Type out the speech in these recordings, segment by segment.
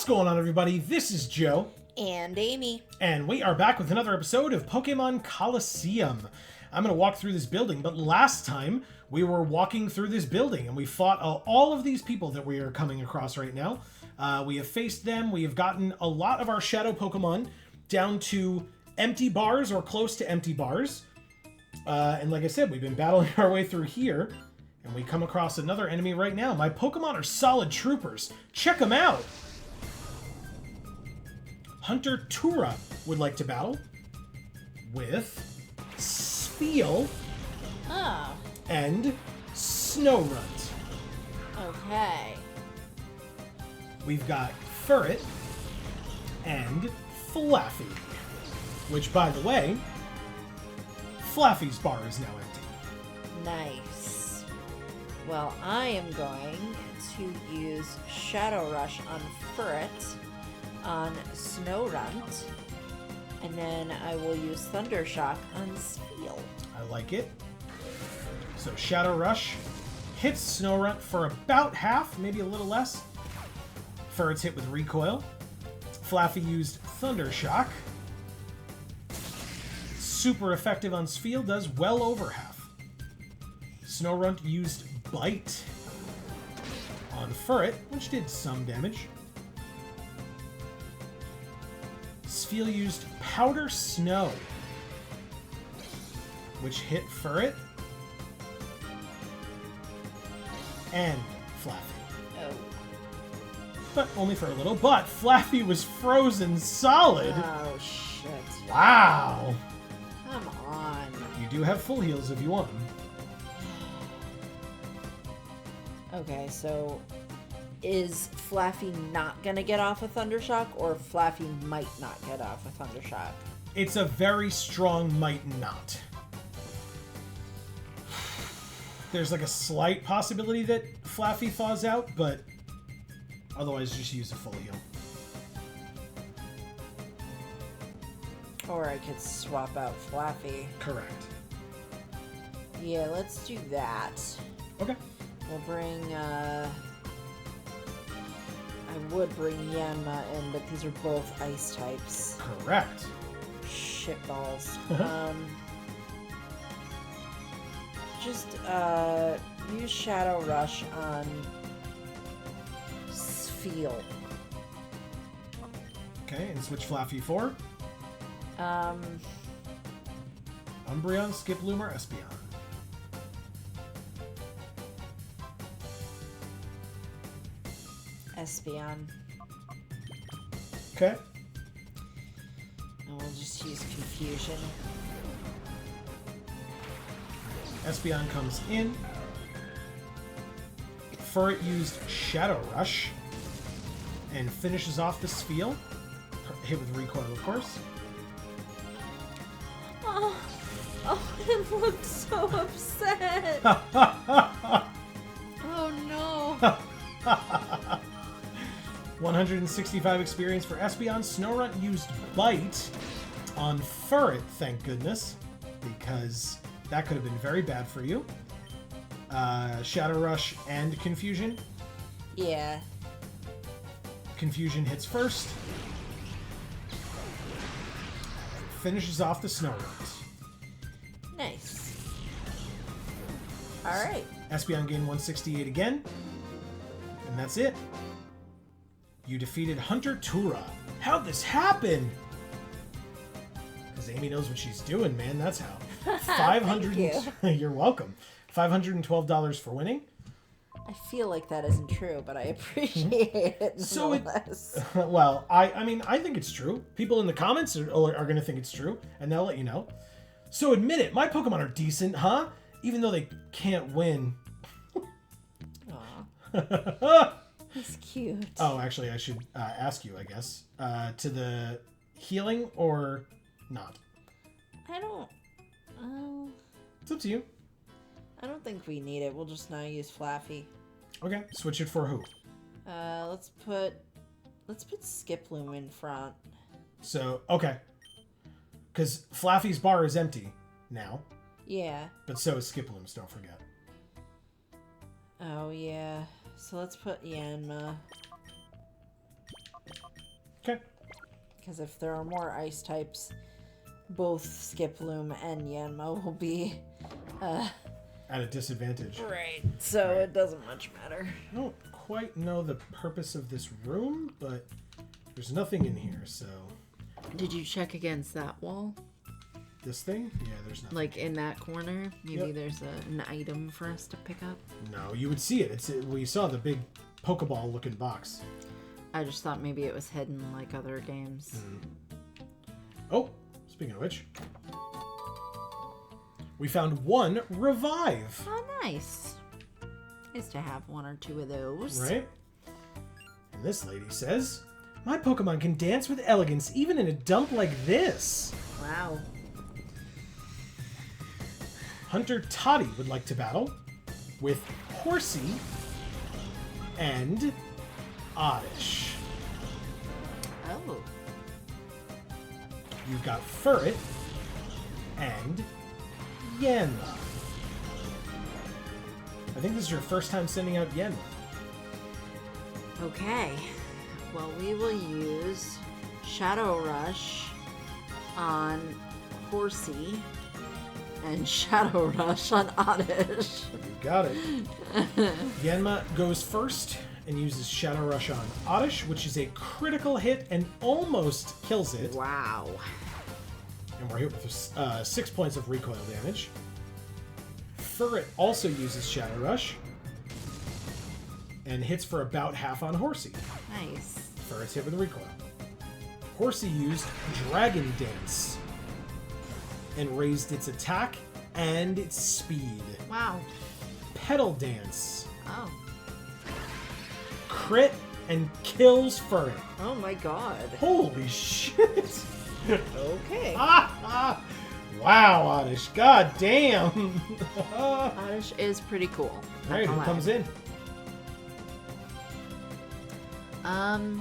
What's going on, everybody? This is Joe. And Amy. And we are back with another episode of Pokemon Colosseum. I'm going to walk through this building, but last time we were walking through this building and we fought all of these people that we are coming across right now. We have faced them. We have gotten a lot of our Shadow Pokemon down to empty bars or close to empty bars. And like I said, we've been battling our way through here. And we come across another enemy right now. My Pokemon are solid troopers. Check them out. Hunter Tura would like to battle with Spheal and Snorunt. Okay. We've got Furret and Flaffy. Which, by the way, Flaffy's bar is now empty. Nice. Well, I am going to use Shadow Rush on Furret, on Snorunt, and then I will use Thunder Shock on Spheal. I like it. So Shadow Rush hits Snorunt for about half, maybe a little less. Furret's hit with Recoil. Flaffy used Thunder Shock. Super effective on Spheal, does well over half. Snorunt used Bite on Furret, which did some damage. Spheal used Powder Snow, which hit Furret and Flaffy. Oh. But only for a little. But Flaffy was frozen solid. Oh, shit. Wow. Come on. You do have full heals if you want them. Okay, so is Flaffy not going to get off a Thunder Shock, or Flaffy might not get off a Thunder Shock? It's a very strong might not. There's like a slight possibility that Flaffy thaws out, but otherwise just use a full heal. Or I could swap out Flaffy. Correct. Yeah, let's do that. Okay. We'll bring, I would bring Yanma in, but these are both ice types. Correct. Shitballs. Just, use Shadow Rush on Spheal. Okay, and switch Flaffy for Umbreon, Skiploom, or Espeon. Espeon. Okay. And we'll just use Confusion. Espeon comes in. Furret used Shadow Rush and finishes off the Spheal. Hit with Recoil, of course. Oh, it looked so upset. Oh no. 165 experience for Espeon. Snorunt used Bite on Furret, thank goodness, because that could have been very bad for you. Shadow Rush and Confusion. Yeah. Confusion hits first. Finishes off the Snorunt. Nice. Alright. Espeon gained 168 again. And that's it. You defeated Hunter Tura. How'd this happen? Because Amy knows what she's doing, man. That's how. 500. Thank you. You're welcome. $512 for winning. I feel like that isn't true, but I appreciate it nonetheless. Well, I mean, I think it's true. People in the comments are going to think it's true, and they'll let you know. So admit it, my Pokemon are decent, huh? Even though they can't win. Aw. He's cute. Oh, actually, I should ask you, I guess. To the healing or not? I don't... It's up to you. I don't think we need it. We'll just now use Flaffy. Okay, switch it for who? Let's put Skiploom in front. So, okay. Because Flaffy's bar is empty now. Yeah. But so is Skiploom's, don't forget. Oh, yeah. So let's put Yanma. Okay. Because if there are more ice types, both Skiploom and Yanma will be At a disadvantage. right. So it doesn't much matter. I don't quite know the purpose of this room, but there's nothing in here, so... Did you check against that wall? This thing? Yeah, there's nothing. Like in that corner? Maybe Yep. there's an item for us to pick up? No, you would see it. We saw the big Pokeball-looking box. I just thought maybe it was hidden like other games. Oh, speaking of which, we found one revive. Oh, nice. Nice to have one or two of those. Right? And this lady says, my Pokemon can dance with elegance even in a dump like this. Wow. Hunter Toddy would like to battle with Horsey and Oddish. Oh. You've got Furret and Yanma. I think this is your first time sending out Yanma. Okay. Well, we will use Shadow Rush on Horsey and Shadow Rush on Oddish. You got it. Yanma goes first and uses Shadow Rush on Oddish, which is a critical hit and almost kills it. Wow. And we're hit with 6 points of recoil damage. Furret also uses Shadow Rush and hits for about half on Horsey. Nice. Furret's hit with recoil. Horsey used Dragon Dance and raised its attack and its speed. Wow. Petal Dance. Oh. Crit and kills Furret. Oh my god. Holy shit! Okay. Wow, Oddish. God damn. Oddish is pretty cool. Alright, who comes in?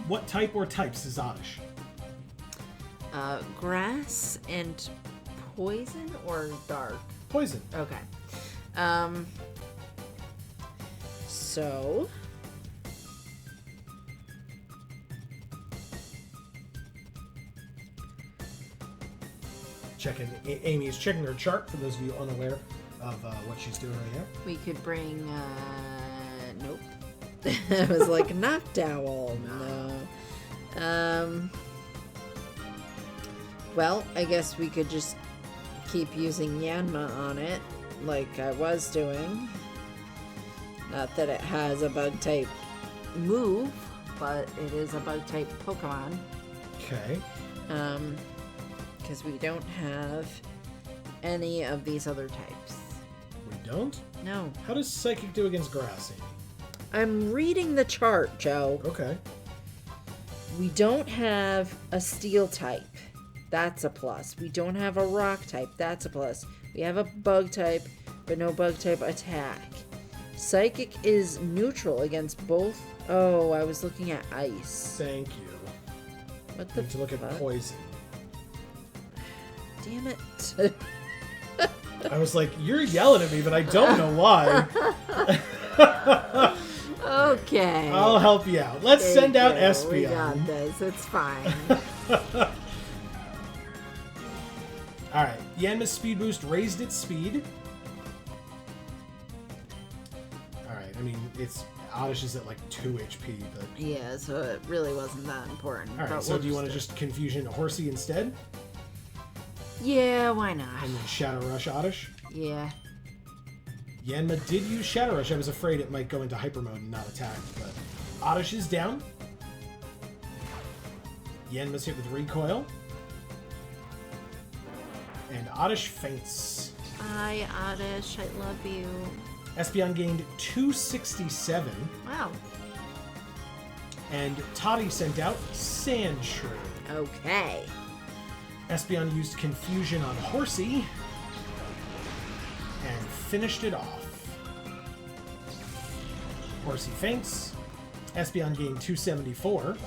What type or types is Oddish? Grass and poison or dark? Poison. Okay. So Amy is checking her chart for those of you unaware of what she's doing right now. we could bring nope. It was like Noctowl. No. Well, I guess we could just keep using Yanma on it, like I was doing. Not that it has a bug type move, but it is a bug type Pokemon. Okay. Because we don't have any of these other types. We don't? No. How does Psychic do against Grass, Amy? I'm reading the chart, Joe. Okay. We don't have a Steel type. That's a plus. We don't have a Rock type. That's a plus. We have a Bug type, but no Bug type attack. Psychic is neutral against both. Oh, I was looking at Ice. Thank you. What You the need to look at fuck? Poison. Damn it. I was like, you're yelling at me, but I don't know why. Okay. I'll help you out. Let's There send you out go. Espeon. We got this. It's fine. Alright, Yanma's speed boost raised its speed. Alright, I mean, Oddish is at like 2 HP, but... Yeah, so it really wasn't that important. Alright, but so we'll do you want to just Confusion Horsey instead? Yeah, why not? And then Shadow Rush Oddish? Yeah. Yanma did use Shadow Rush. I was afraid it might go into Hyper Mode and not attack, but... Oddish is down. Yanma's hit with Recoil. And Oddish faints. Hi, Oddish. I love you. Espeon gained 267. Wow. And Toddy sent out Sand Shrew. Okay. Espeon used Confusion on Horsey and finished it off. Horsey faints. Espeon gained 274.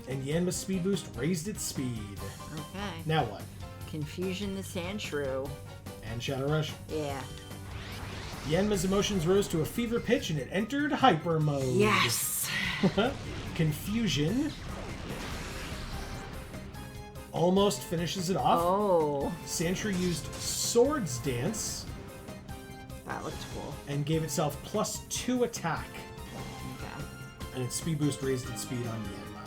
And Yanma's speed boost raised its speed. Okay. Now what? Confusion the Sandshrew. And Shadow Rush. Yeah. Yanma's emotions rose to a fever pitch and it entered Hyper Mode. Yes. Confusion. Almost finishes it off. Oh. Sandshrew used Swords Dance. That looked cool. And gave itself +2 attack. Okay. And its speed boost raised its speed on Yanma.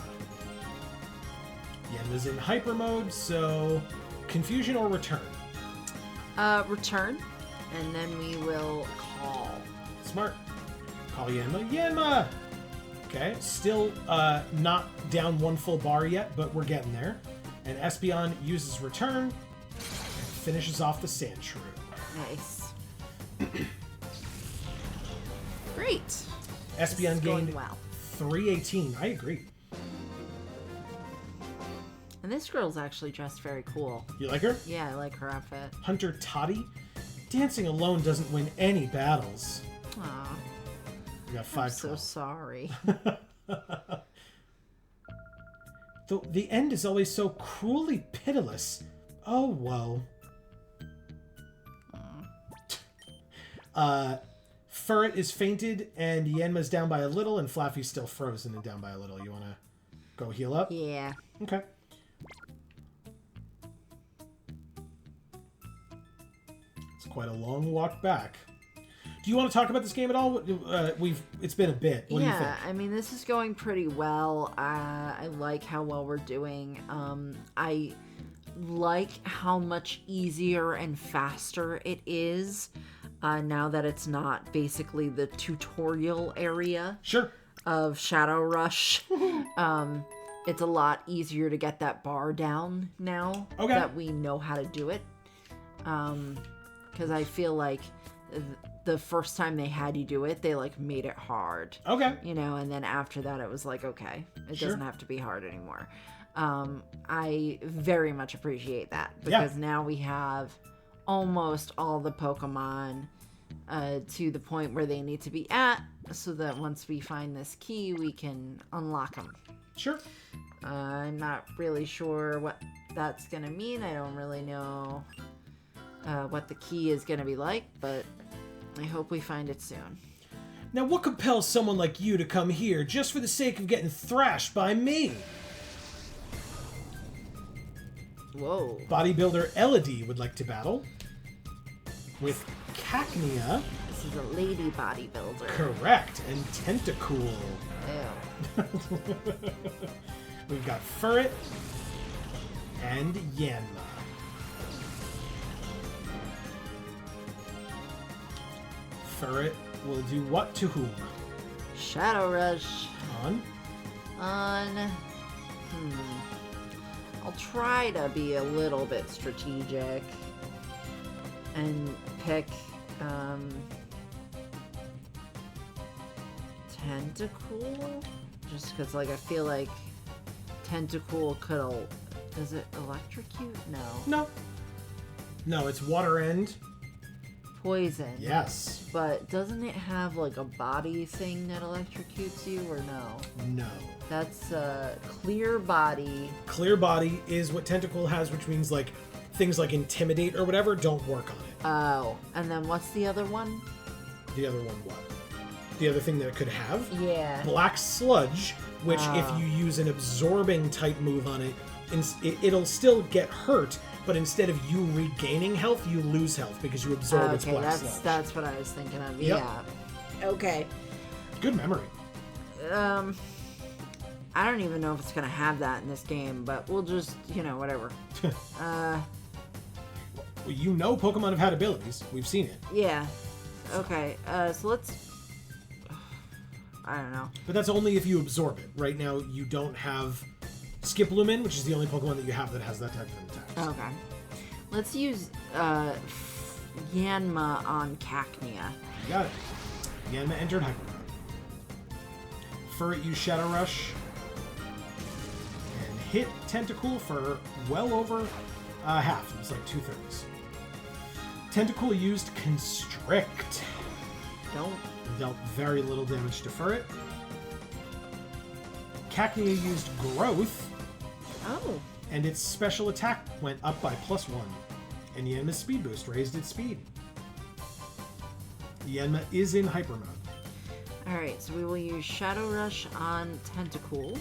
Yanma's in hyper mode, so Confusion or Return? Return. And then we will call. Smart. Call Yanma. Yanma! Okay, still not down 1 full bar yet, but we're getting there. And Espeon uses Return and finishes off the Sandshrew. Nice. Great. Espeon gained well. 318. I agree. And this girl's actually dressed very cool. You like her? Yeah, I like her outfit. Hunter Toddy. Dancing alone doesn't win any battles. Aw. We got 5. I'm so sorry. The end is always so cruelly pitiless. Oh, whoa. Furret is fainted, and Yanma's down by a little, and Flaffy's still frozen and down by a little. You want to go heal up? Yeah. Okay. It's quite a long walk back. Do you want to talk about this game at all? It's been a bit. What do you think? I mean, this is going pretty well. I like how well we're doing. I like how much easier and faster it is now that it's not basically the tutorial area Sure. of Shadow Rush. It's a lot easier to get that bar down now that we know how to do it. Because I feel like the first time they had you do it, they like made it hard. Okay. You know, and then after that, it was like, okay, it Sure. doesn't have to be hard anymore. I very much appreciate that because now we have almost all the Pokemon to the point where they need to be at, so that once we find this key, we can unlock them. Sure. I'm not really sure what that's going to mean. I don't really know what the key is going to be like, but I hope we find it soon. Now, what compels someone like you to come here just for the sake of getting thrashed by me? Whoa. Bodybuilder Elodie would like to battle with Cacnea. This is a lady bodybuilder. Correct. And Tentacool. Ew. We've got Furret and Yanma. Furret will do what to whom? Shadow Rush. On? I'll try to be a little bit strategic and pick Tentacool, just because like I feel like Tentacool could does it electrocute? No, it's Water End. Poison. Yes. But doesn't it have like a body thing that electrocutes you, or no? No. That's clear body. Clear body is what Tentacool has, which means like things like Intimidate or whatever don't work on it. Oh, and then what's the other one? The other one what? The other thing that it could have? Yeah. Black Sludge, which if you use an absorbing type move on it, it'll still get hurt, but instead of you regaining health, you lose health because you absorb its Black Sludge. That's what I was thinking of. Yep. Yeah. Okay. Good memory. I don't even know if it's gonna have that in this game, but we'll just, whatever. Well, you know Pokemon have had abilities. We've seen it. Yeah. Okay. So let's. I don't know. But that's only if you absorb it. Right now, you don't have Skiplumen, which is the only Pokemon that you have that has that type of attack. Okay. Let's use Yanma on Cacnea. You got it. Yanma entered Hyper Mode. Furret used Shadow Rush and hit Tentacool for well over half. It was like 2/3. Tentacool used Constrict. Don't. Dealt very little damage to Furret. Cacnea used Growth. Oh. And its special attack went up by +1. And Yanma's speed boost raised its speed. Yanma is in hyper mode. Alright, so we will use Shadow Rush on Tentacool,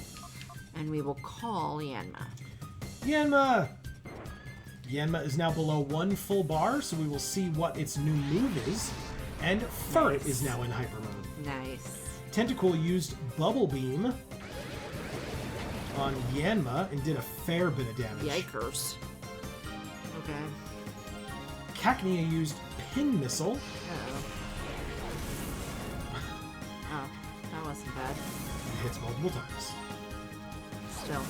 and we will call Yanma. Yanma! Yanma is now below 1 full bar, so we will see what its new move is. And Furret is now in hyper mode. Nice. Tentacool used Bubble Beam on Yanma and did a fair bit of damage. Yikers. Okay. Cacnea used Pin Missile. Uh-oh. Oh, that wasn't bad. It hits multiple times. Still.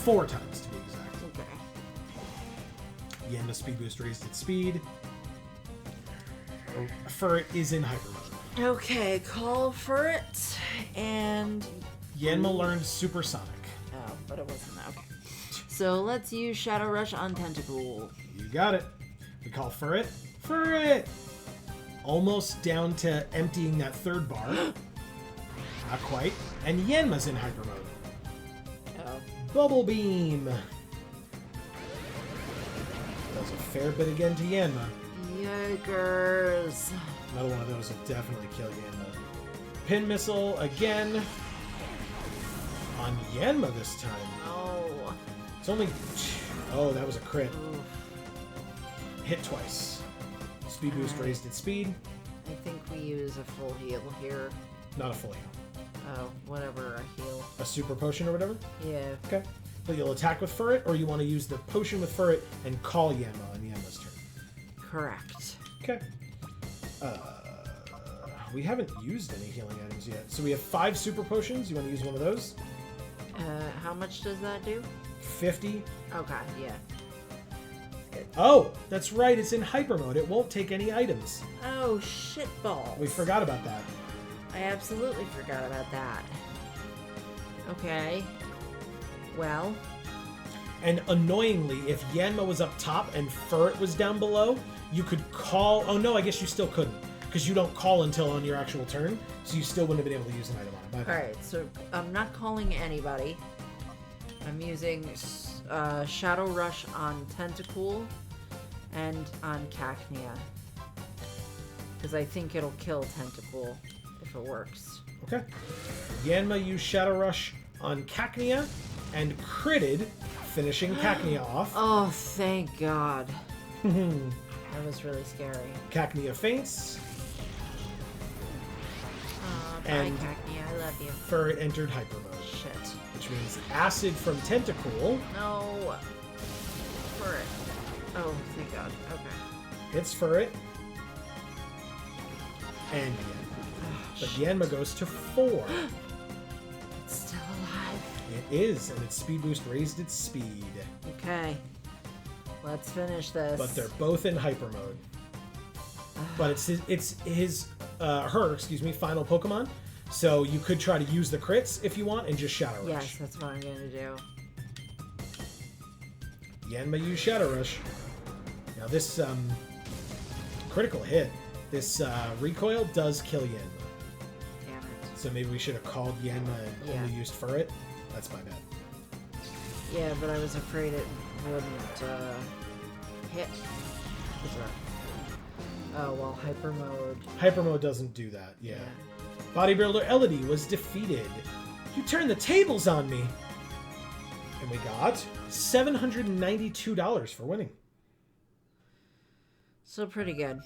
4 times to be exact. Okay. Yanma Speed Boost raised its speed. Furret is in hyper mode. Okay, call for it, and... Yanma learned Supersonic. Oh, but it wasn't that. Okay. So let's use Shadow Rush on Tentacool. You got it. We call Furret. Furret! Almost down to emptying that 3rd bar. Not quite. And Yanma's in hyper mode. Oh. Bubble Beam. Does a fair bit again to Yanma. Yikers. Another one of those will definitely kill Yanma. Pin Missile again. On Yanma this time. Oh. It's only... Oh, that was a crit. Oof. Hit twice. Speed Boost raised its speed. I think we use a full heal here. Not a full heal. Oh, whatever, a heal. A super potion or whatever? Yeah. Okay. So you'll attack with Furret, or you want to use the potion with Furret and call Yanma on Yanma's turn. Correct. Okay. We haven't used any healing items yet. So we have 5 super potions. You want to use one of those? How much does that do? 50. Okay, yeah. Oh, that's right. It's in hyper mode. It won't take any items. Oh, shitballs. We forgot about that. I absolutely forgot about that. Okay. Well. And annoyingly, if Yanma was up top and Furret was down below, you could call... Oh, no, I guess you still couldn't. Because you don't call until on your actual turn, so you still wouldn't have been able to use an item on it. Alright, so I'm not calling anybody. I'm using Shadow Rush on Tentacool and on Cacnea. Because I think it'll kill Tentacool if it works. Okay. Yanma used Shadow Rush on Cacnea and critted, finishing Cacnea off. Oh, thank God. That was really scary. Cacnea faints. Bye, And Cacnea. I love you. Furret entered hyper mode, Shit. which means acid from Tentacool No. Furret. Oh, thank God. Okay. hits Furret and Yanma. But Yanma goes to 4. It's still alive. It is, and its speed boost raised its speed. Okay. Let's finish this. But they're both in hyper mode. But it's her final Pokemon. So you could try to use the crits if you want and just Shadow Rush. Yes, that's what I'm going to do. Yanma used Shadow Rush. Now this critical hit, this recoil does kill Yanma. Damn it. So maybe we should have called Yanma and only used Furret. That's my bad. Yeah, but I was afraid it wouldn't hit. Oh, well, hyper mode. Hyper mode doesn't do that, yeah. Bodybuilder Elodie was defeated. You turned the tables on me. And we got $792 for winning. Still pretty good.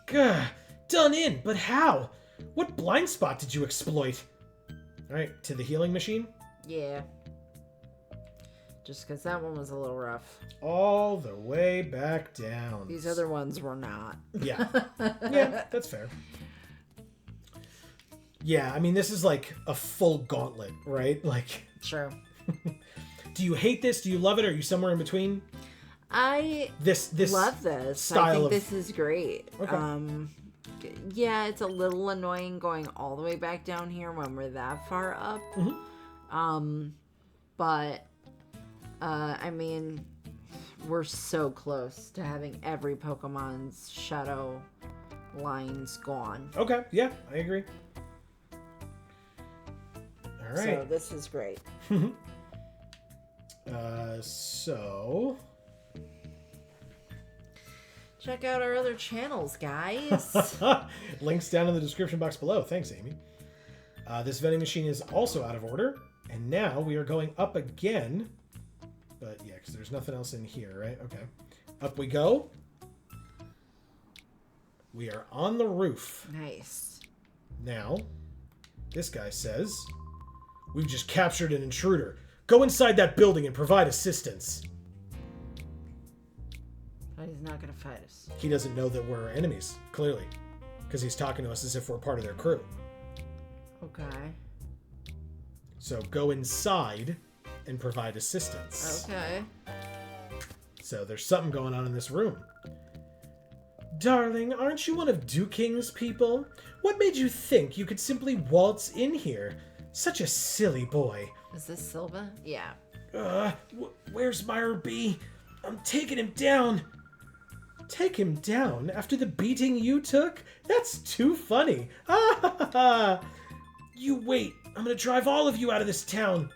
Gah, done in, but how? What blind spot did you exploit? Alright, to the healing machine. Yeah. Just because that one was a little rough. All the way back down. These other ones were not. Yeah. Yeah, that's fair. Yeah, I mean, this is like a full gauntlet, right? Like, Sure. do you hate this? Do you love it? Are you somewhere in between? I This love this. style I think of... this is great. Okay. Yeah, it's a little annoying going all the way back down here when we're that far up. Mm-hmm. But I mean, we're so close to having every Pokemon's shadow lines gone. Okay, yeah, I agree. All right. So this is great. So... Check out our other channels, guys. Links down in the description box below. Thanks, Amy. This vending machine is also out of order. And now we are going up again. But yeah, because there's nothing else in here, right? Okay. Up we go. We are on the roof. Nice. Now, this guy says, we've just captured an intruder. Go inside that building and provide assistance. But he's not going to fight us. He doesn't know that we're enemies, clearly. Because he's talking to us as if we're part of their crew. Okay. So go inside and provide assistance. Okay. So there's something going on in this room. Darling, aren't you one of Duking's people? What made you think you could simply waltz in here? Such a silly boy. Is this Silva? Yeah. Where's Miror B? I'm taking him down. Take him down after the beating you took? That's too funny. You wait. I'm gonna drive all of you out of this town.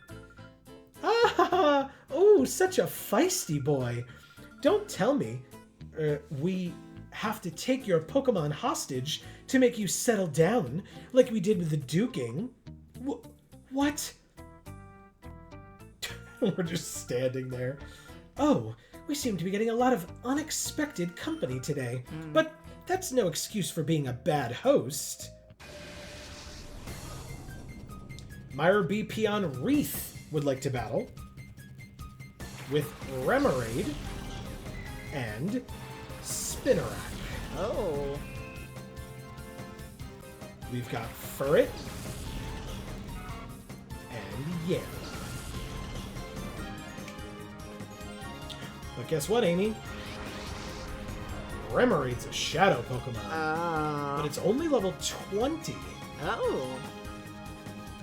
Oh, such a feisty boy. Don't tell me. We have to take your Pokemon hostage to make you settle down, like we did with the Duking. What? We're just standing there. Oh, we seem to be getting a lot of unexpected company today. But that's no excuse for being a bad host. Miror B Peon Wreath would like to battle with Remoraid and Spinnerack. Oh. We've got Furret and Yam. But guess what, Amy? Remoraid's a shadow Pokemon. But it's only level 20. Oh.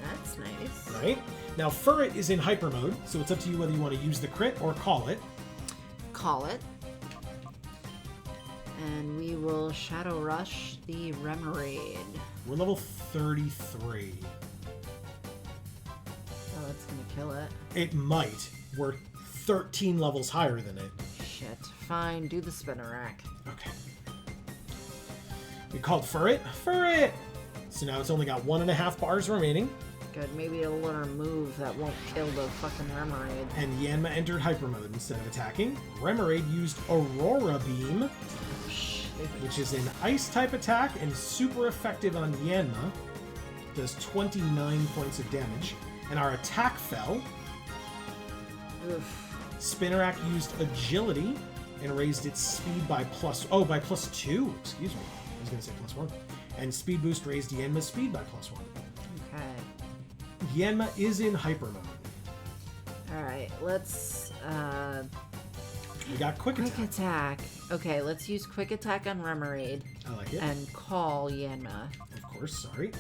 That's nice. Right? Now, Furret is in hyper mode, so it's up to you whether you want to use the crit or call it. Call it. And we will Shadow Rush the Remoraid. We're level 33. Oh, that's gonna kill it. It might. We're 13 levels higher than it. Shit. Fine, do the Spinnerack. Okay. We called Furret. Furret! So now it's only got 1.5 bars remaining. Good, maybe it'll learn a move that won't kill the fucking Remoraid. And Yanma entered hyper mode instead of attacking. Remoraid used Aurora Beam, which is an ice type attack and super effective on Yanma. Does 29 points of damage. And our attack fell. Oof. Spinnerack used agility and raised its speed by +2. Excuse me. I was going to say +1. And speed boost raised Yanma's speed by +1. Okay. Yanma is in hyper mode. Alright, let's We got quick attack. quick attack. Okay, let's use quick attack on Remoraid. I like it. And call Yanma. Of course, sorry.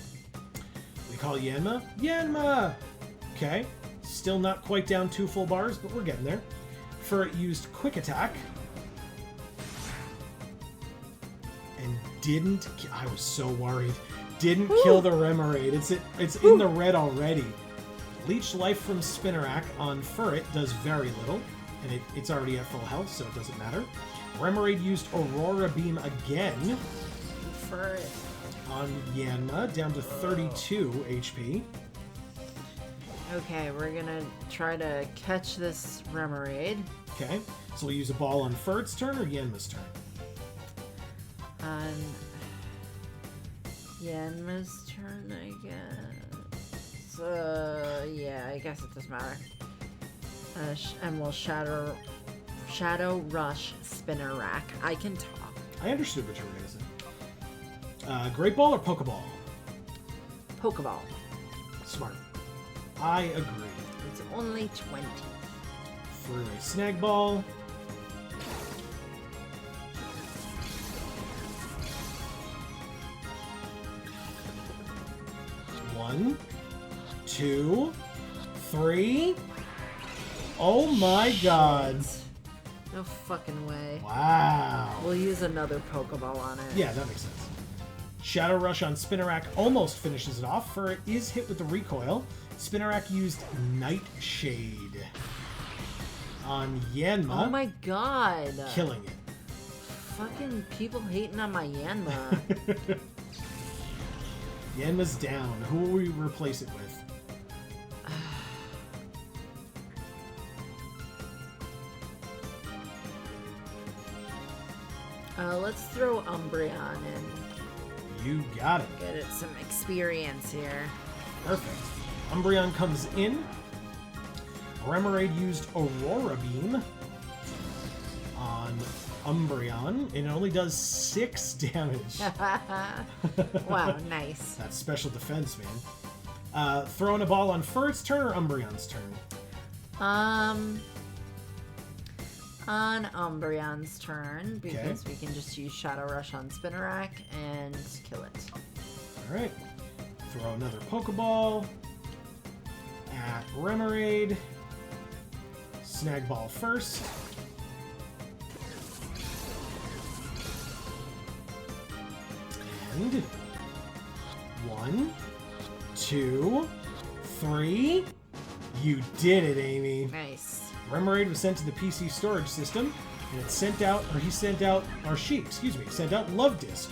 We call Yanma. Yanma! Okay. Still not quite down 2 full bars, but we're getting there. Furret used quick attack. And didn't... I was so worried. Didn't kill the Remoraid. It's in the red already. Leech Life from Spinnerack on Furret does very little. And it's already at full health, so it doesn't matter. Remoraid used Aurora Beam again. Furret. On Yanma, down to 32 HP. Okay, we're gonna try to catch this Remoraid. Okay, so we'll use a ball on Furret's turn or Yanma's turn? On Yanma's turn, I guess. Yeah, I guess it doesn't matter. And we'll Shadow Rush Spinnerack. I can talk. I understood what you were going to say. Great Ball or Pokeball? Pokeball. Smart. I agree. It's only 20. Through a Snag Ball. One, 2, 3. Oh my god. No fucking way. Wow. We'll use another Pokeball on it. Yeah, that makes sense. Shadow Rush on Spinnerack almost finishes it off, for it is hit with the recoil. Spinnerack used Nightshade on Yanma. Oh my god. Killing it. fucking people hating on my Yanma. Yanma's down. Who will we replace it with? Let's throw Umbreon in. You got it. Get it some experience here. Perfect. Umbreon comes in. Remoraid used Aurora Beam on Umbreon. It only does 6 damage. Wow, nice. That's special defense, man. Throwing a ball on Furret's turn or Umbreon's turn? On Umbreon's turn, because we can just use Shadow Rush on Spinnerack and kill it. Alright. Throw another Pokeball at Remoraid. Snag ball first. And 1, 2, 3. You did it, Amy. Nice. Remoraid was sent to the PC storage system, and it sent out Love Disc.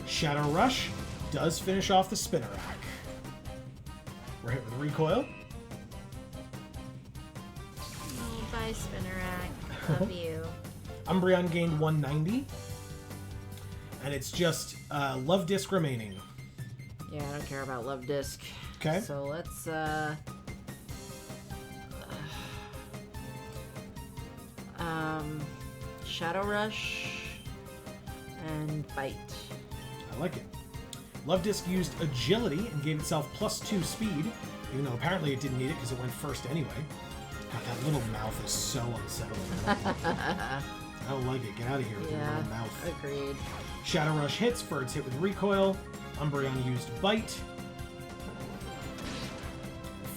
Shadow Rush does finish off the Spinnerack. We're hit with Recoil. Oh, bye, Spinnerack. Love you. Umbreon gained 190, and it's just Love Disc remaining. Yeah, I don't care about Love Disc. Okay. So let's, Shadow Rush and Bite. I like it. Love Disc used Agility and gave itself +2 speed, even though apparently it didn't need it because it went first anyway. God, that little mouth is so unsettling. I don't like it. Get out of here with your little mouth. Agreed. Shadow Rush hits. Furret's hit with Recoil. Umbreon used Bite.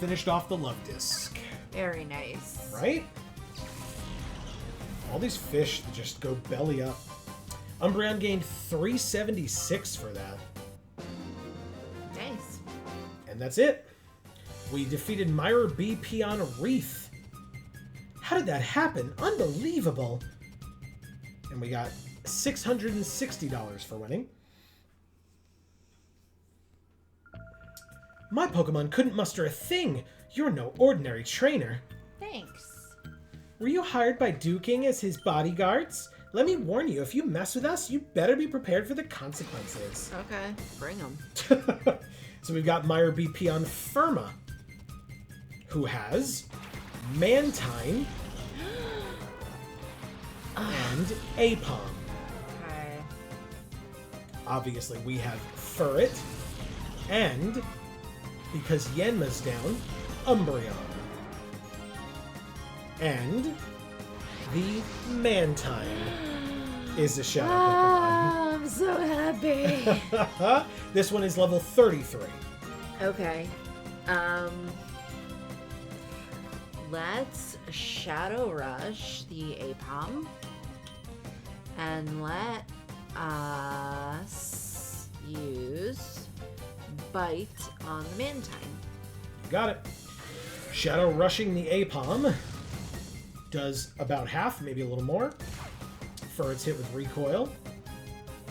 Finished off the Love Disc. Very nice. Right? All these fish that just go belly up. Umbreon gained 376 for that. Nice. And that's it. We defeated Miror B on Wreath. How did that happen? Unbelievable. And we got $660 for winning. My Pokemon couldn't muster a thing. You're no ordinary trainer. Thanks. Were you hired by King as his bodyguards? Let me warn you, if you mess with us, you better be prepared for the consequences. Okay, bring them. So we've got Miror B on Firma, who has Mantine and Apom. Okay. Obviously, we have Furret, and because Yanma's down, Umbreon. And the Mantine is a Shadow Pokemon. I'm so happy. This one is level 33. Okay. Let's Shadow Rush the Apom. And let us use Bite on the Mantine. You got it. Shadow Rushing the Apom does about half, maybe a little more, for its hit with Recoil.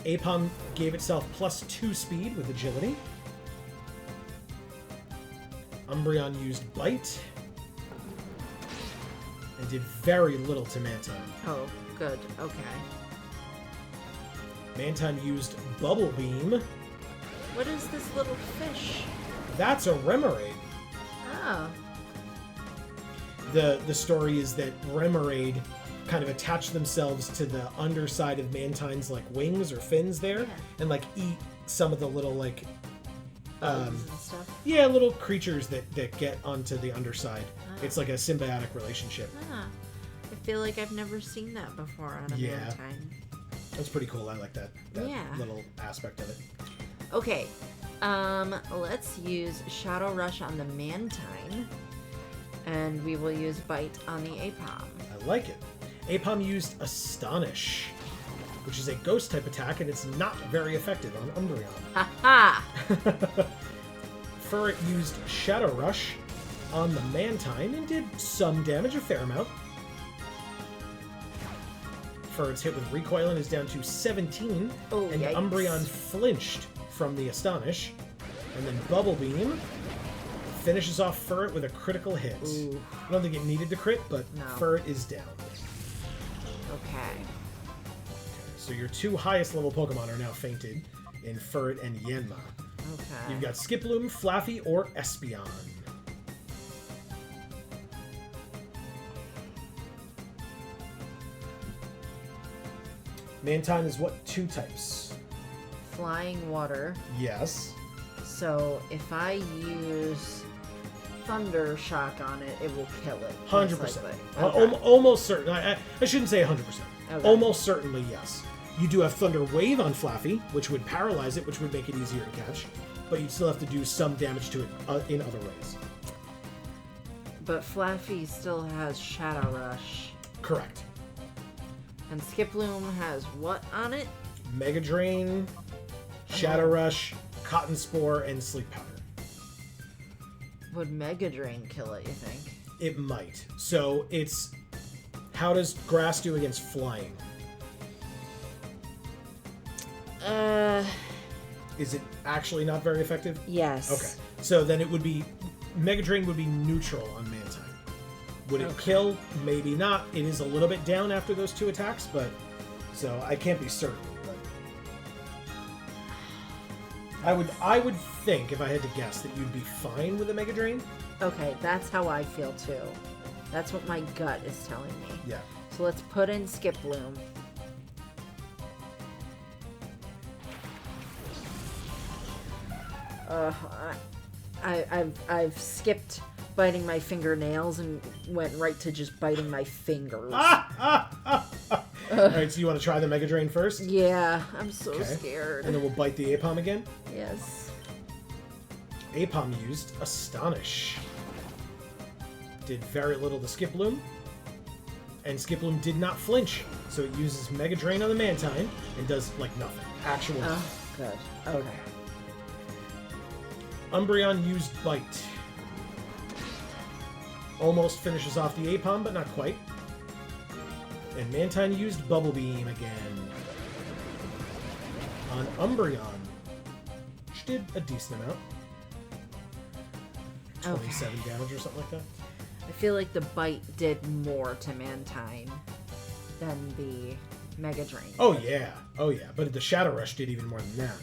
Apom gave itself +2 speed with Agility. Umbreon used Bite and did very little to Mantine. Oh, good. Okay. Mantine used Bubble Beam. What is this little fish? That's a Remoraid. Oh. The story is that Remoraid kind of attach themselves to the underside of Mantine's like wings or fins there, and like eat some of the little like And stuff. yeah, little creatures that get onto the underside. It's like a symbiotic relationship. Ah. I feel like I've never seen that before on a Mantine. That's pretty cool. I like that little aspect of it. Okay. Let's use Shadow Rush on the Mantine. And we will use Bite on the Apom. I like it. Apom used Astonish, which is a ghost type attack, and it's not very effective on Umbreon. Ha-ha! Furret used Shadow Rush on the Mantine and did some damage, a fair amount. Furret's hit with Recoil and is down to 17. Oh, and yikes. Umbreon flinched from the Astonish. And then Bubble Beam finishes off Furret with a critical hit. Ooh. I don't think it needed the crit, but No. Furret is down. Okay. So your 2 highest level Pokemon are now fainted in Furret and Yanma. Okay. You've got Skiploom, Flaffy, or Espeon. Mantine is what? 2 types? Flying water. Yes. So if I use Thunder Shock on it, it will kill it. 100%. most likely. Okay. Almost certain. I shouldn't say 100%. Okay. Almost certainly, yes. You do have Thunder Wave on Flaffy, which would paralyze it, which would make it easier to catch. But you'd still have to do some damage to it in other ways. But Flaffy still has Shadow Rush. Correct. And Skiploom has what on it? Mega Drain, Shadow Rush, Cotton Spore, and Sleep Powder. Would Mega Drain kill it, you think? It might. So it's... How does Grass do against flying? Is it actually not very effective? Yes. Okay. So then it would be... Mega Drain would be neutral on Mantine. Would it kill? Maybe not. It is a little bit down after those 2 attacks, but... So I can't be certain. But I would think, if I had to guess, that you'd be fine with a Mega Drain. Okay, that's how I feel too. That's what my gut is telling me. Yeah. So let's put in Skiploom. I've skipped biting my fingernails and went right to just biting my fingers. Alright, so you want to try the Mega Drain first? Yeah, I'm so Okay. scared. And then we'll bite the Apom again. Yes. Apom used Astonish. Did very little to Skiploom. And Skiploom did not flinch. So it uses Mega Drain on the Mantine and does, like, nothing. Actual Oh, nothing. good. Okay. Umbreon used Bite. Almost finishes off the Apom, but not quite. And Mantine used Bubble Beam again. On Umbreon. Which did a decent amount. 27 damage or something like that. I feel like the bite did more to Mantine than the Mega Drain. Oh yeah. Oh yeah. But the Shadow Rush did even more than that.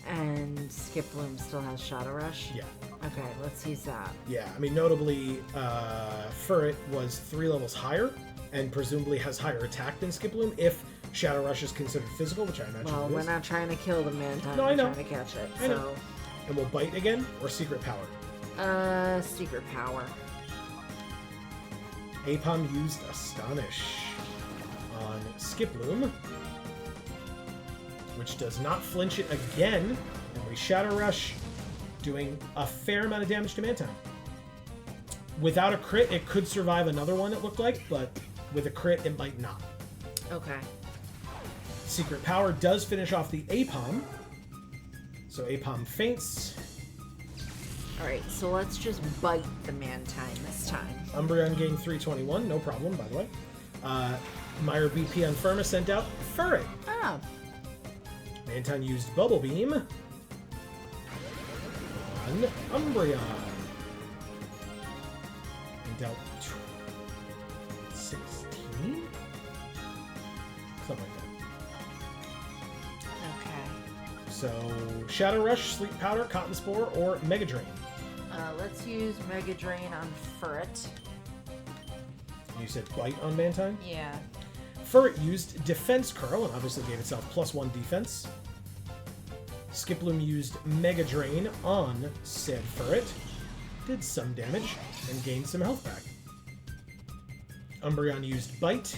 And Skiploom still has Shadow Rush? Yeah. Okay, let's use that. Yeah. I mean, notably, Furret was 3 levels higher and presumably has higher attack than Skiploom if Shadow Rush is considered physical, which I imagine Well, it we're is. not trying to kill the Mantine. No, I we're know. trying to catch it. I know. And we'll Bite again or Secret Power? Secret Power. Apom used Astonish on Skiploom, which does not flinch it again, and we Shadow Rush, doing a fair amount of damage to Mantine. Without a crit, it could survive another one, it looked like, but with a crit, it might not. Okay. Secret Power does finish off the Apom, so Apom faints. Alright, so let's just bite the Mantine this time. Umbreon gained 321, no problem, by the way. Miror BP on Firma sent out Furret. Oh. Mantine used Bubble Beam on Umbreon. And dealt 16? Something like that. Okay. So, Shadow Rush, Sleep Powder, Cotton Spore, or Mega Drain. Let's use Mega Drain on Furret. You said Bite on Mantine? Yeah. Furret used Defense Curl and obviously gave itself +1 defense. Skiploom used Mega Drain on said Furret. Did some damage and gained some health back. Umbreon used Bite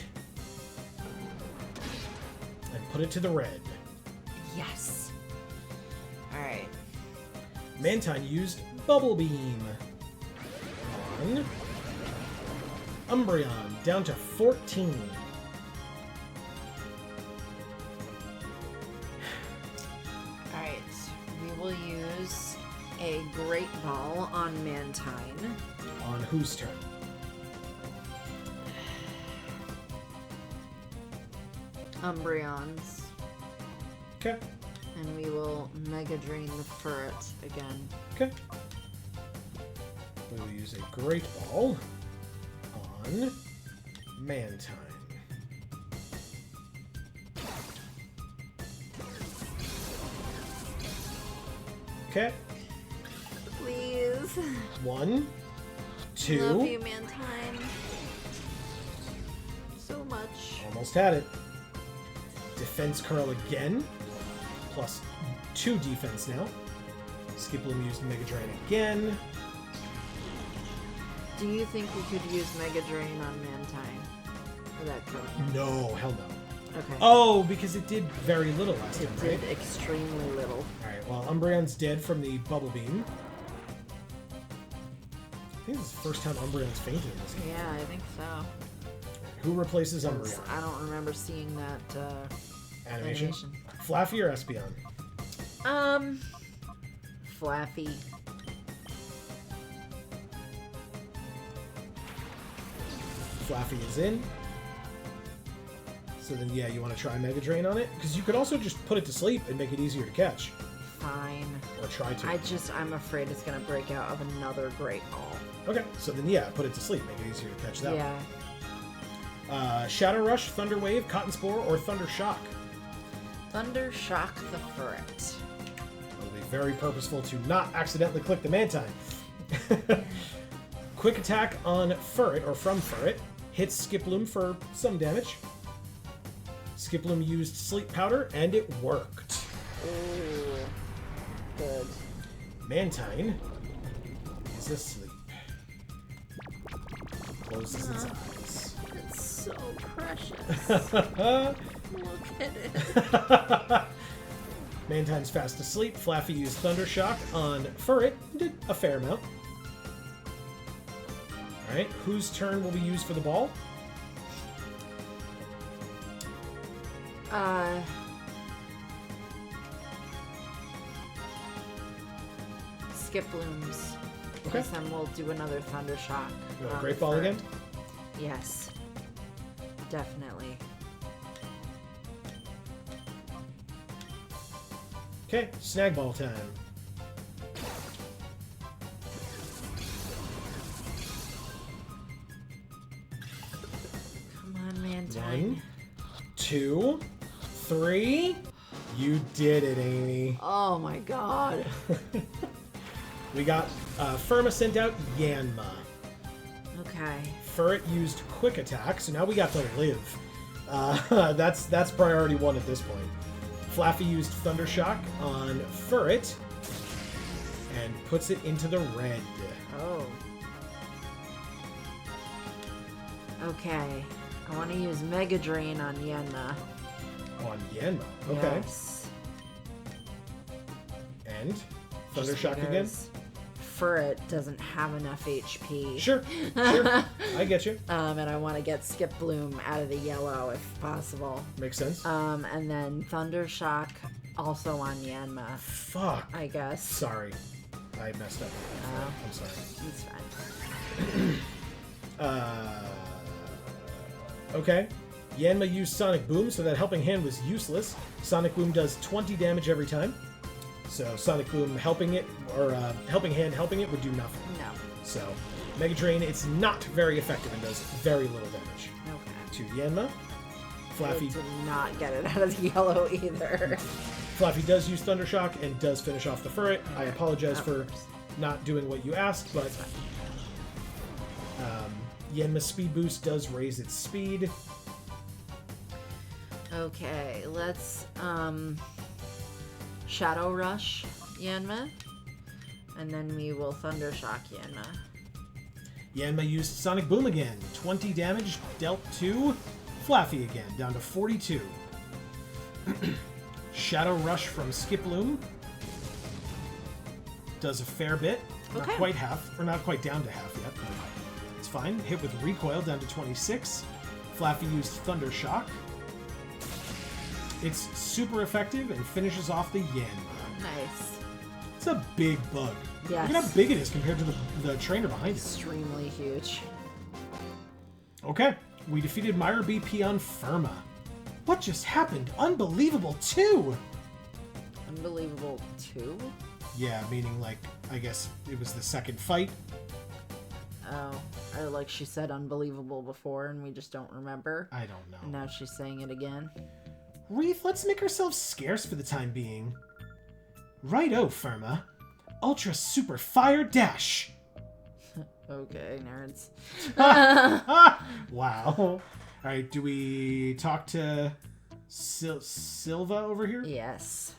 and put it to the red. Yes. Alright. Mantine used Bubble Beam on Umbreon, down to 14. Alright, we will use a Great Ball on Mantine. On whose turn? Umbreons. Okay. And we will Mega Drain the Furret again. Okay. We will use a Great Ball on Mantine. Okay. Please. 1, 2. Love you, Mantine. So much. Almost had it. Defense curl again. Plus 2 defense now. Skiploom used Mega Drain again. Do you think we could use Mega Drain on Mantine? For that code? No, hell no. Okay. Oh, because it did very little last time, right? It did extremely little. Alright, well, Umbreon's dead from the Bubble Beam. I think this is the first time Umbreon's fainted in this game. Yeah, I think so. Who replaces Umbreon? I don't remember seeing that Animation? Flaffy or Espeon? Flaffy. Flaffy is in. So then, yeah, you want to try Mega Drain on it? Because you could also just put it to sleep and make it easier to catch. Fine. Or try to. I'm afraid it's going to break out of another Great Ball. Okay, so then, yeah, put it to sleep. Make it easier to catch that Yeah. one. Shadow Rush, Thunder Wave, Cotton Spore, or Thunder Shock? Thunder Shock the Furret. It'll be very purposeful to not accidentally click the Mantine. Quick attack on Furret, or from Furret. Hits Skiploom for some damage. Skiploom used Sleep Powder, and it worked. Ooh. Good. Mantine is asleep. Closes its eyes. It's so precious. Look at it. Mantine's fast asleep. Flaffy used Thunder Shock on Furret. Did a fair amount. Alright, whose turn will be used for the ball? Skiploom's. Okay. Yes, then we'll do another Thunder Shock. Great Ball again? Yes. Definitely. Okay, Snag Ball time. Come on, Mantine. 1, 2, 3. You did it, Amy. Oh my god. We got Firma sent out Yanma. Okay. Furret used Quick Attack, so now we got to live. That's priority 1 at this point. Flaffy used Thunder Shock on Furret and puts it into the red. Oh. Okay. I want to use Mega Drain on Yenma. On Yanma. Okay. Yes. And Thunder Just Shock again? because Furret doesn't have enough HP. Sure. I get you. And I want to get Skiploom out of the yellow if possible. Makes sense. And then Thunder Shock also on Yanma, Fuck. I guess. Sorry. I messed up. Oh. I'm sorry. It's fine. Okay. Yanma used Sonic Boom, so that Helping Hand was useless. Sonic Boom does 20 damage every time. So Sonic Boom helping it, or Helping Hand helping it would do nothing. No. So Mega Drain, it's not very effective and does very little damage. Okay. To Yanma. Flaffy, It did not get it out of the yellow either. Flaffy does use Thunder Shock and does finish off the Furret. I apologize Of for course. not doing what you asked, but Yanma's Speed Boost does raise its speed. Okay, let's Shadow Rush Yanma, and then we will Thunder Shock Yanma. Yanma used Sonic Boom again. 20 damage dealt to Flaffy again, down to 42. Shadow Rush from Skiploom does a fair bit. Not Okay. quite half, or not quite down to half yet, but it's fine. Hit with Recoil down to 26. Flaffy used Thunder Shock. It's super effective and finishes off the Yanma. Nice. It's a big bug. Yes. Look at how big it is compared to the trainer behind it. Extremely huge. Okay, we defeated Miror B, Peon, Firma. What just happened? Unbelievable 2! Unbelievable 2? Yeah, meaning like, I guess it was the second fight. Oh, or like she said unbelievable before and we just don't remember. I don't know. And now she's saying it again. Wreath, let's make ourselves scarce for the time being. Righto, Firma. Ultra Super Fire Dash! Okay, nerds. Wow. Alright, do we talk to Silva over here? Yes.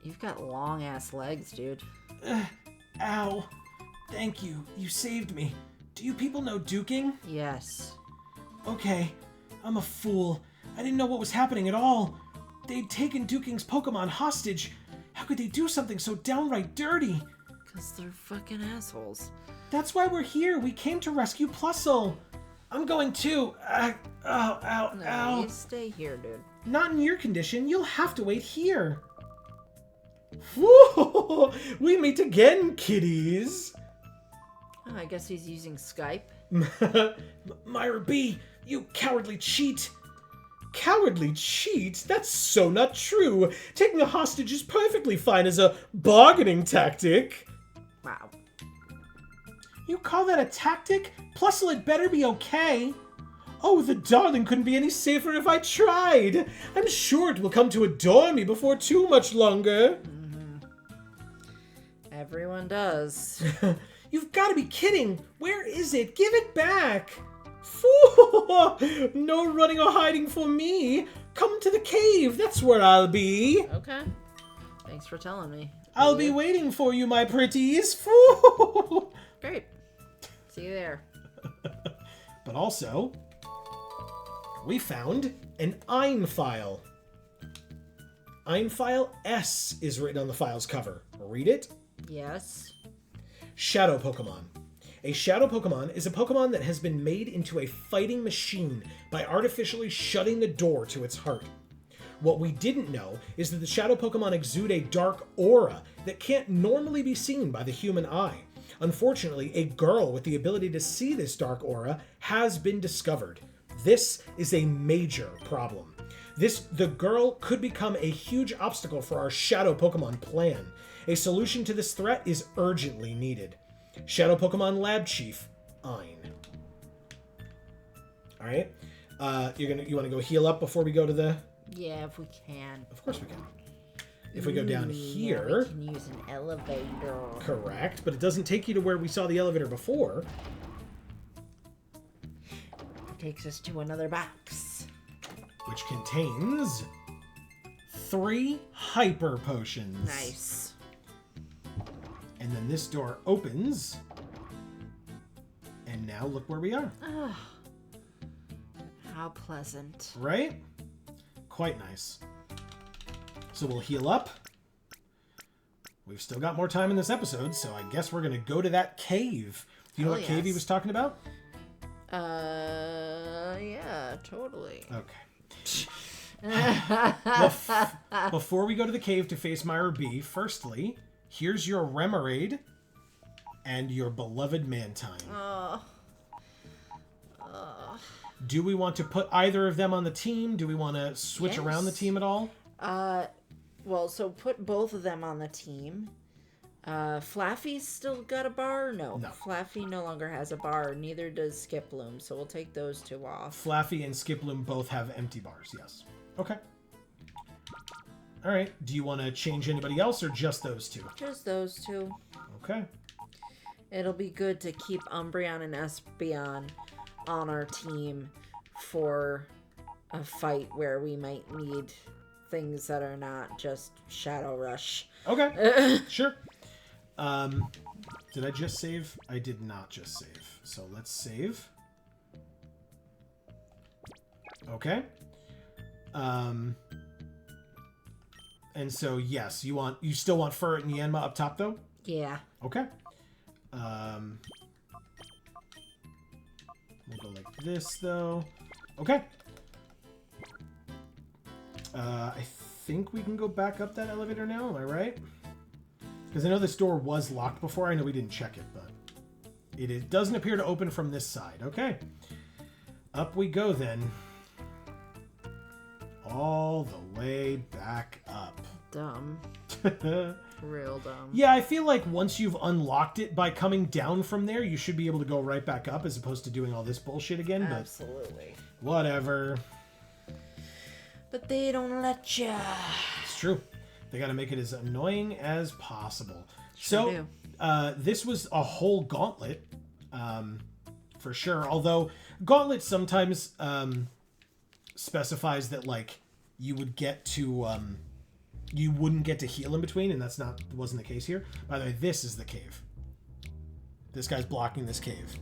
You've got long-ass legs, dude. Ow. Thank you. You saved me. Do you people know duking? Yes. Okay. I'm a fool. I didn't know what was happening at all. They'd taken Duking's Pokemon hostage. How could they do something so downright dirty? Because they're fucking assholes. That's why we're here. We came to rescue Plusle. I'm going too. Ow. No, you stay here, dude. Not in your condition. You'll have to wait here. Whoa! We meet again, kiddies. Oh, I guess he's using Skype. Miror B, you cowardly cheat. Cowardly cheat? That's so not true. Taking a hostage is perfectly fine as a bargaining tactic. Wow. You call that a tactic? Plusle, it better be okay. Oh, the darling couldn't be any safer if I tried. I'm sure it will come to adore me before too much longer. Everyone does. You've got to be kidding. Where is it? Give it back. Fool! No running or hiding for me. Come to the cave. That's where I'll be. Okay. Thanks for telling me. I'll be waiting for you, my pretties. Fool! Great. See you there. But also, we found an Ein file. Ein file S is written on the file's cover. Read it. Yes. Shadow Pokemon. A Shadow Pokemon is a Pokemon that has been made into a fighting machine by artificially shutting the door to its heart. What we didn't know is that the Shadow Pokemon exude a dark aura that can't normally be seen by the human eye. Unfortunately, a girl with the ability to see this dark aura has been discovered. This is a major problem. The girl could become a huge obstacle for our Shadow Pokemon plan. A solution to this threat is urgently needed. Shadow Pokemon Lab Chief, Ein. All right. You want to go heal up before we go to the... Yeah, if we can. Of course we can. If we go down here... We can use an elevator. Correct, but it doesn't take you to where we saw the elevator before. It takes us to another box. Which contains 3 Hyper Potions. Nice. And then this door opens. And now look where we are. Oh, how pleasant. Right? Quite nice. So we'll heal up. We've still got more time in this episode, so I guess we're going to go to that cave. Do you know what cave he was talking about? Yeah, totally. Okay. Before we go to the cave to face Miror B, firstly, here's your Remoraid and your beloved Mantine. Do we want to put either of them on the team? Do we want to switch around the team at all? Well, so put both of them on the team. Flaffy's still got a bar? No. Flaffy no longer has a bar. Neither does Skiploom, so we'll take those 2 off. Flaffy and Skiploom both have empty bars, yes. Okay. All right. Do you want to change anybody else or just those 2? Just those 2. Okay. It'll be good to keep Umbreon and Espeon on our team for a fight where we might need things that are not just Shadow Rush. Okay. Sure. Did I just save? I did not just save. So let's save. Okay. And so yes, you still want Furret and Yanma up top though? Yeah. Okay. We'll go like this though. Okay. I think we can go back up that elevator now, am I right? Because I know this door was locked before. I know we didn't check it, but it doesn't appear to open from this side. Okay. Up we go then. all the way back up. Dumb. Real dumb. Yeah, I feel like once you've unlocked it by coming down from there, you should be able to go right back up as opposed to doing all this bullshit again. But absolutely. Whatever. But they don't let ya. It's true. They got to make it as annoying as possible. Sure so, this was a whole gauntlet, for sure. Although, gauntlet sometimes specifies that, like, you would get to, you wouldn't get to heal in between, and wasn't the case here. By the way, this is the cave. This guy's blocking this cave.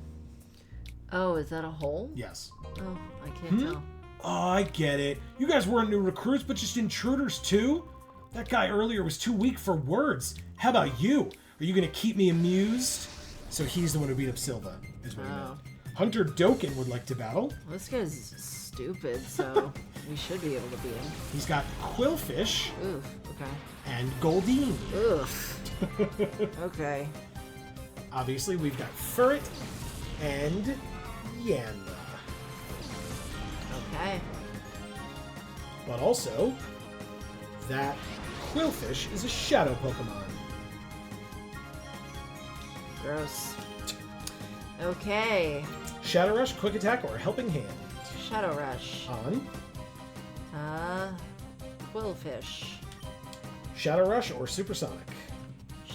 Oh, is that a hole? Yes. Oh, I can't tell. Oh, I get it. You guys weren't new recruits, but just intruders too? That guy earlier was too weak for words. How about you? Are you going to keep me amused? So he's the one who beat up Silva, is what he meant. Hunter Doken would like to battle. Well, this guy's stupid, so we should be able to beat him. He's got Quillfish. Oof, okay. And Goldeen. Ugh. Okay. Obviously, we've got Furret and Yanma. Okay. But also, that Quillfish is a Shadow Pokemon. Gross. Okay. Shadow Rush, Quick Attack, or Helping Hand. Shadow Rush. On. Quillfish. Shadow Rush or Supersonic.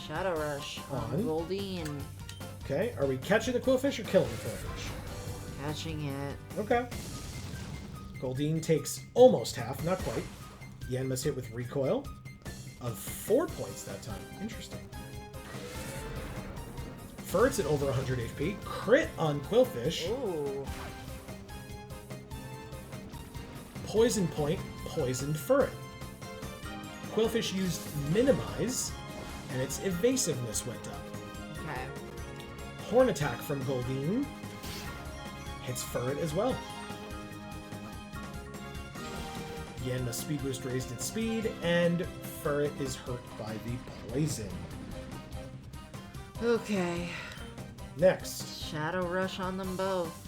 Shadow Rush. On. Goldeen. Okay, are we catching the Quillfish or killing the Quillfish? Catching it. Okay. Goldeen takes almost half, not quite. Yanma's hit with Recoil of 4 points that time. Interesting. Furret's at over 100 HP. Crit on Quillfish. Ooh. Poison Point poisoned Furret. Quillfish used Minimize, and its evasiveness went up. Okay. Horn Attack from Goldeen hits Furret as well. Yanma's Speed Boost raised its speed, and Furret is hurt by the poison. Okay. Next. Shadow Rush on them both.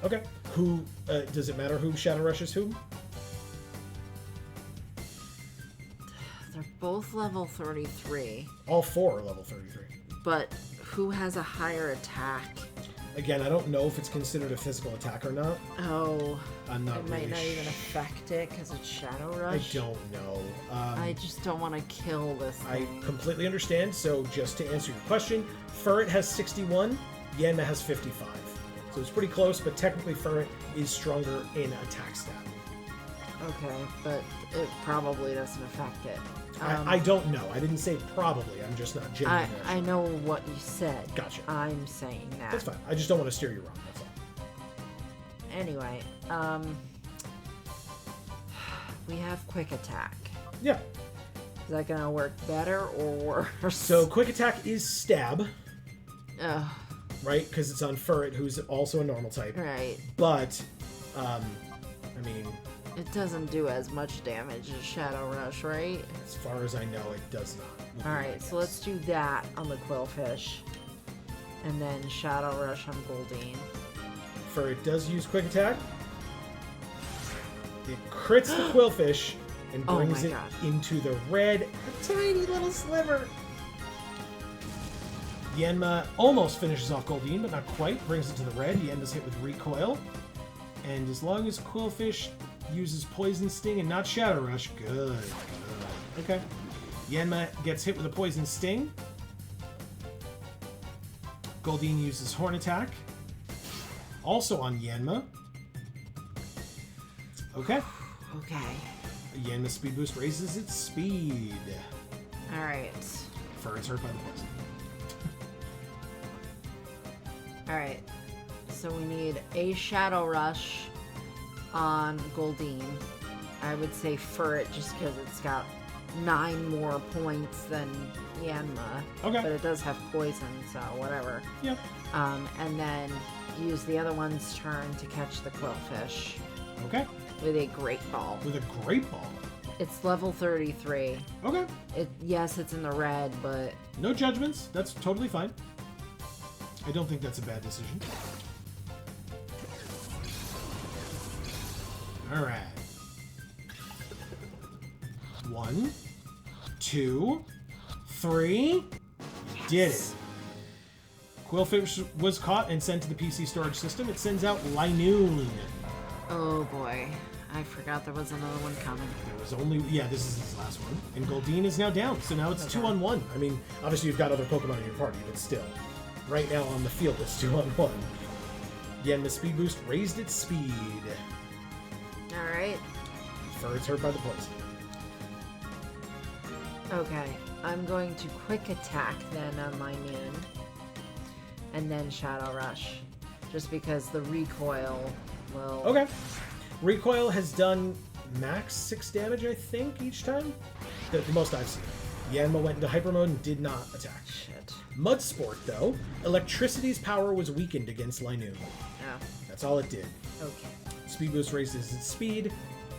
Okay. Who, does it matter who Shadow Rushes whom? They're both level 33. All four are level 33. But who has a higher attack? Again, I don't know if it's considered a physical attack or not. Oh. I'm not It really might not even affect it because it's Shadow Rush. I don't know. I just don't want to kill this thing. I completely understand. So just to answer your question, Furret has 61, Yanma has 55. So it's pretty close, but technically Furret is stronger in attack stat. Okay, but it probably doesn't affect it. I don't know. I didn't say probably. I'm just not genuinely sure. I know what you said. Gotcha. I'm saying that. That's fine. I just don't want to steer you wrong. That's all. Anyway, we have Quick Attack. Yeah. Is that gonna work better or worse? So Quick Attack is Stab, Ugh, right? Because it's on Furret, who's also a normal type. right. But, I mean, It doesn't do as much damage as Shadow Rush, right? as far as I know, it does not. would be my Alright, so guess. let's do that on the Quillfish. And then Shadow Rush on Goldeen. Furret does use Quick Attack. It crits the Quillfish and Oh brings my it God. into the red, a tiny little sliver. Yanma almost finishes off Goldeen, but not quite. Brings it to the red. Yanma's hit with Recoil. And as long as Quillfish uses Poison Sting and not Shadow Rush, good. Okay. Yanma gets hit with a Poison Sting. Goldeen uses Horn Attack. Also on Yanma. Okay. Okay. Yanma's Speed Boost raises its speed. Alright. Furret's hurt by the poison. Alright. So we need a Shadow Rush on Goldeen. I would say Furret just because it's got 9 more points than Yanma. Okay. But it does have poison, so whatever. Yep. And then use the other one's turn to catch the Quillfish Okay. with a Great Ball. With a Great Ball. It's level 33. Okay. Yes, it's in the red, but No judgments. That's totally fine. I don't think that's a bad decision. Alright. 1, 2, 3. Did it. Quillfish was caught and sent to the PC storage system. It sends out Linoon. Oh boy. I forgot there was another one coming. There was only... Yeah, this is his last one. And Goldeen is now down, so now it's 2-on-1. I mean, obviously you've got other Pokemon in your party, but still. Right now on the field, it's 2-on-1. Yanma's Speed Boost raised its speed. Alright. Furret's hurt by the poison. Okay. I'm going to Quick Attack then on Linoon. And then Shadow Rush. Just because the recoil will... Okay. Recoil has done max 6 damage, I think, each time. The most I've seen. Yanma went into hyper mode and did not attack. Shit. Mud Sport, though, electricity's power was weakened against Linoon. Oh. That's all it did. Okay. Speed Boost raises its speed.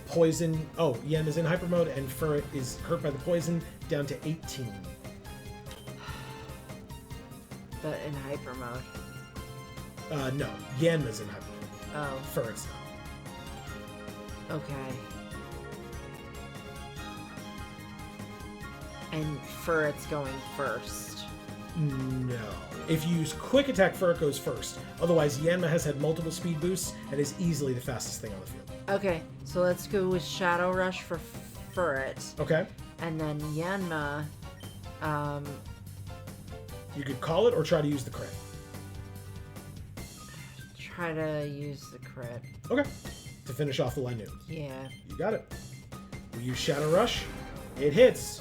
Poison... Oh, Yanma's in hyper mode, and Furret is hurt by the poison, down to 18. But in hyper mode. No. Yanma's in hyper mode. Oh. Furret's not. Okay. And Furret's going first. No. If you use Quick Attack, Furret goes first. Otherwise, Yanma has had multiple speed boosts and is easily the fastest thing on the field. Okay, so let's go with Shadow Rush for Furret. Okay. And then Yanma, You could call it or try to use the crit. try to use the crit. Okay. To finish off the Linoon. Yeah. You got it. We use Shadow Rush. It hits.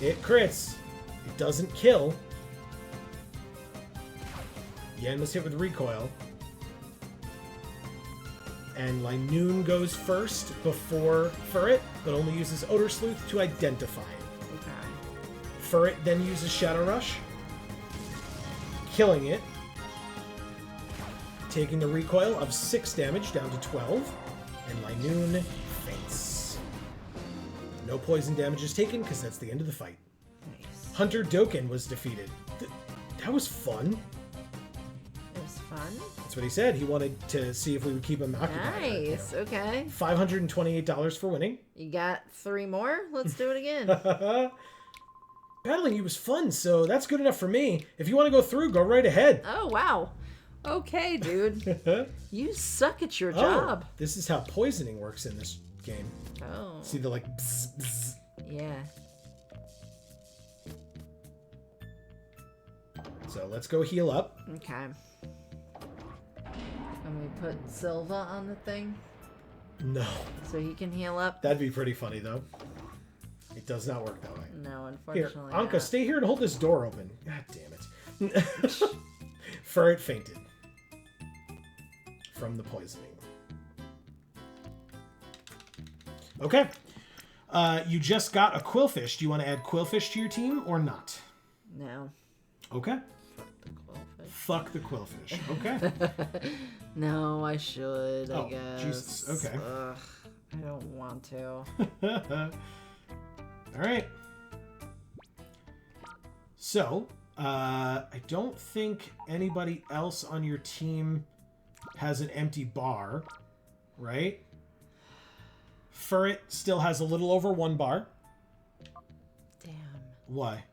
It crits. It doesn't kill. Yanma's hit with Recoil. And Linoon goes first before Furret, but only uses Odor Sleuth to identify it. Okay. Furret then uses Shadow Rush, killing it, taking a recoil of 6 damage down to 12, and Linoon faints. No poison damage is taken because that's the end of the fight. Nice. Hunter Doken was defeated. That was fun. It was fun. That's what he said. He wanted to see if we would keep him occupied. Nice. Okay. $528 for winning. You got 3 more? Let's do it again. Battling you was fun, so that's good enough for me. If you want to go through, go right ahead. Oh, wow. Okay, dude. You suck at your job. This is how poisoning works in this game. Oh. See the like bzz, bzz. Yeah. So let's go heal up. Okay. And we put Silva on the thing No. so he can heal up. That'd be pretty funny though. It does not work that way. No, Here, unfortunately. Anka, not. stay here and hold this door open. God damn it. Furret fainted. From the poisoning. Okay. You just got a Quillfish. Do you want to add Quillfish to your team or not? No. Okay. Fuck the Quillfish. Fuck the Quillfish. Okay. No, I should, I Oh, guess. Jesus. Okay. Ugh, I don't want to. All right. So, I don't think anybody else on your team has an empty bar, right? Furret still has a little over 1 bar. Damn. Why?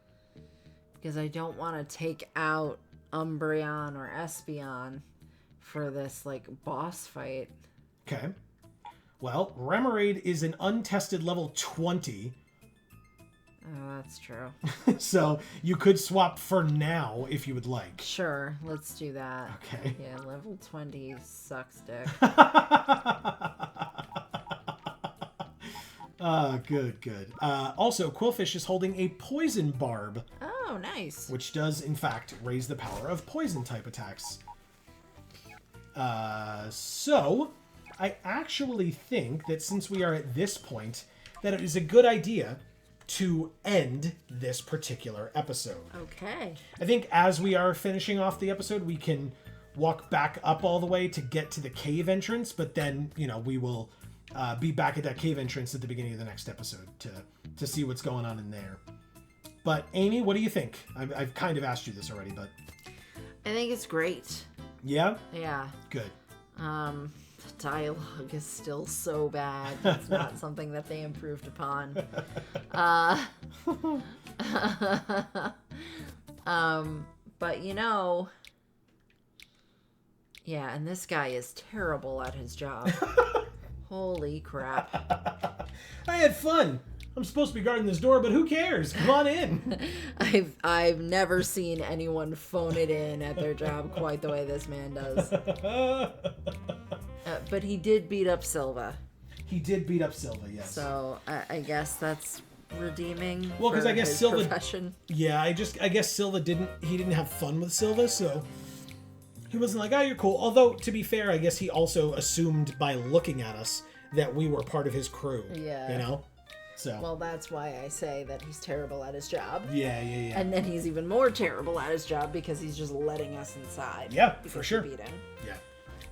Because I don't want to take out Umbreon or Espeon for this, like, boss fight. Okay. Well, Remoraid is an untested level 20. Oh, that's true. So you could swap for now if you would like. Sure, let's do that. Okay. Yeah, level 20 sucks dick. Good, good. Also, Quillfish is holding a Poison Barb, Oh, nice. which does, in fact, raise the power of Poison-type attacks. So, I actually think that since we are at this point, that it is a good idea to end this particular episode. Okay. I think as we are finishing off the episode, we can walk back up all the way to get to the cave entrance, but then, you know, we will be back at that cave entrance at the beginning of the next episode to see what's going on in there. But Amy, what do you think? I've kind of asked you this already, but... I think it's great. Yeah? Yeah. Good. dialogue is still so bad. It's not something that they improved upon. But you know, yeah, and this guy is terrible at his job. Holy crap. I had fun. I'm supposed to be guarding this door, but who cares? Come on in. I've never seen anyone phone it in at their job quite the way this man does. But he did beat up Silva. He did beat up Silva, yes. So I guess that's redeeming. Well, because I guess his Silva. Profession. Yeah, I guess Silva didn't have fun with Silva, so he wasn't like, oh, you're cool. Although, to be fair, I guess he also assumed by looking at us that we were part of his crew. Yeah. You know? So. Well, that's why I say that he's terrible at his job. Yeah. And then he's even more terrible at his job because he's just letting us inside. Yeah, for sure. Beat him. Yeah.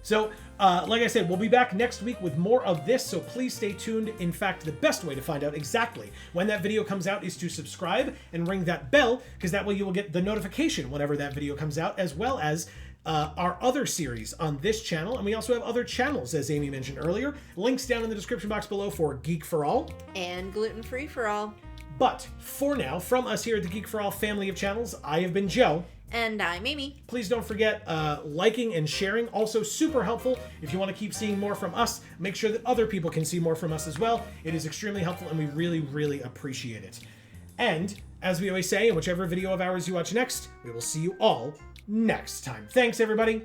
So, like I said, we'll be back next week with more of this, so please stay tuned. In fact, the best way to find out exactly when that video comes out is to subscribe and ring that bell, because that way you will get the notification whenever that video comes out, as well as our other series on this channel. And we also have other channels, as Amy mentioned earlier. Links down in the description box below for Geek for All. And Gluten Free for All. But for now, from us here at the Geek for All family of channels, I have been Joe. And I'm Amy. Please don't forget liking and sharing. Also super helpful. If you want to keep seeing more from us, make sure that other people can see more from us as well. It is extremely helpful and we really, really appreciate it. And as we always say, in whichever video of ours you watch next, we will see you all next time. Thanks, everybody.